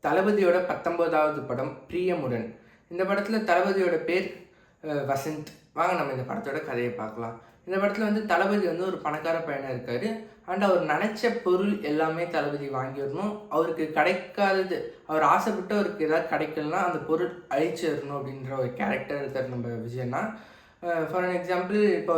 தளபதியோட 19வது படம் பிரியமுடன். இந்த படத்தில் தளபதியோட பேர் வசந்த். வாங்க நம்ம இந்த படத்தோட கதையை பார்க்கலாம். இந்த படத்தில் வந்து தளபதி வந்து ஒரு பணக்கார பையனாக இருக்கார். அண்ட் அவர் நினச்ச பொருள் எல்லாமே தளபதி வாங்கிடணும். அவருக்கு கிடைக்காதது, அவர் ஆசைப்பட்டு அவருக்கு ஏதாவது கிடைக்கலனா அந்த பொருள் அழிச்சிடணும் அப்படின்ற ஒரு கேரக்டர் இருக்கார் நம்ம விஜயண்ணா. ஃபார் அன் எக்ஸாம்பிள், இப்போ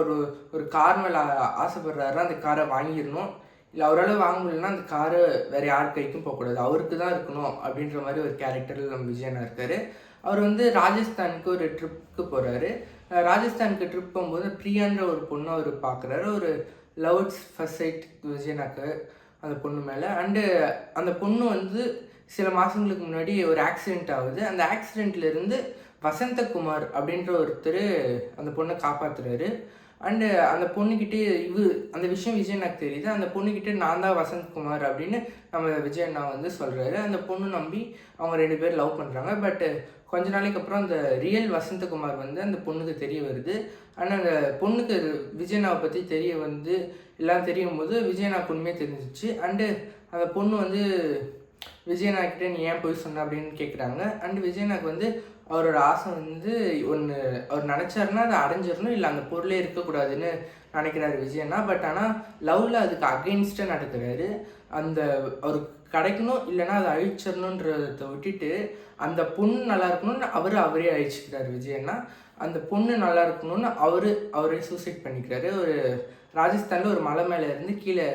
ஒரு கார் மேலே ஆசைப்படுறாருன்னா அந்த காரை வாங்கிடணும். இல்லை அவரால் வாங்க முடியலன்னா அந்த காரை வேறு யார் கைக்கும் போகக்கூடாது, அவருக்கு தான் இருக்கணும் அப்படின்ற மாதிரி ஒரு கேரக்டரில் நம்ம விஜயண்ணா இருக்கார். அவர் வந்து ராஜஸ்தானுக்கு ஒரு ட்ரிப்புக்கு போகிறாரு. ராஜஸ்தானுக்கு ட்ரிப் போகும்போது பிரியான்ற ஒரு பொண்ணை அவர் பார்க்குறாரு. ஒரு லவ்ஸ் ஃபர்ஸ்ட் சைட் விஜயண்ணாக்கு அந்த பொண்ணு மேலே. அண்டு அந்த பொண்ணு வந்து சில மாதங்களுக்கு முன்னாடி ஒரு ஆக்சிடெண்ட் ஆகுது. அந்த ஆக்சிடெண்ட்லேருந்து வசந்தகுமார் அப்படின்ற ஒருத்தர் அந்த பொண்ணை காப்பாற்றுறாரு. அண்டு அந்த பொண்ணுக்கிட்டே அந்த விஷயம் விஜயண்ணாக்கு தெரியுது. அந்த பொண்ணுக்கிட்டே நான் தான் வசந்த்குமார் அப்படின்னு நம்ம விஜயண்ணா வந்து சொல்கிறாரு. அந்த பொண்ணு நம்பி அவங்க 2 பேர் லவ் பண்ணுறாங்க. பட் கொஞ்ச நாளைக்கு அப்புறம் அந்த ரியல் வசந்தகுமார் வந்து அந்த பொண்ணுக்கு தெரிய வருது. ஆனால் அந்த பொண்ணுக்கு விஜயண்ணாவை பற்றி எல்லாம் தெரியும் போது விஜயண்ணாவுக்கு உண்மையே தெரிஞ்சிச்சு. அண்டு அந்த பொண்ணு வந்து விஜயண்ணாக்கிட்ட நீ ஏன் போய் சொன்ன அப்படின்னு கேட்குறாங்க. அண்டு விஜயண்ணாக்கு வந்து அவரோட ஆசை வந்து ஒன்று அவர் நினச்சாருன்னா அதை அடைஞ்சிடணும், இல்லை அந்த பொருளே இருக்கக்கூடாதுன்னு நினைக்கிறாரு விஜயண்ணா. பட் ஆனால் லவ்வில் அதுக்கு அகெயின்ஸ்டாக நடக்கிறாரு. அவருக்கு கிடைக்கணும், இல்லைன்னா அதை அழிச்சிடணுன்றதை விட்டுட்டு அந்த பொண்ணு நல்லா இருக்கணும்னு அவரே அழிச்சிக்கிறாரு விஜயண்ணா. அந்த பொண்ணு நல்லா இருக்கணும்னு அவரே சூசைட் பண்ணிக்கிறாரு. ஒரு ராஜஸ்தானில் ஒரு மலை மேலே இருந்து கீழே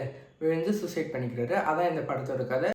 விழுந்து சூசைட் பண்ணிக்கிறாரு. அதான் இந்த படத்தோட கதை.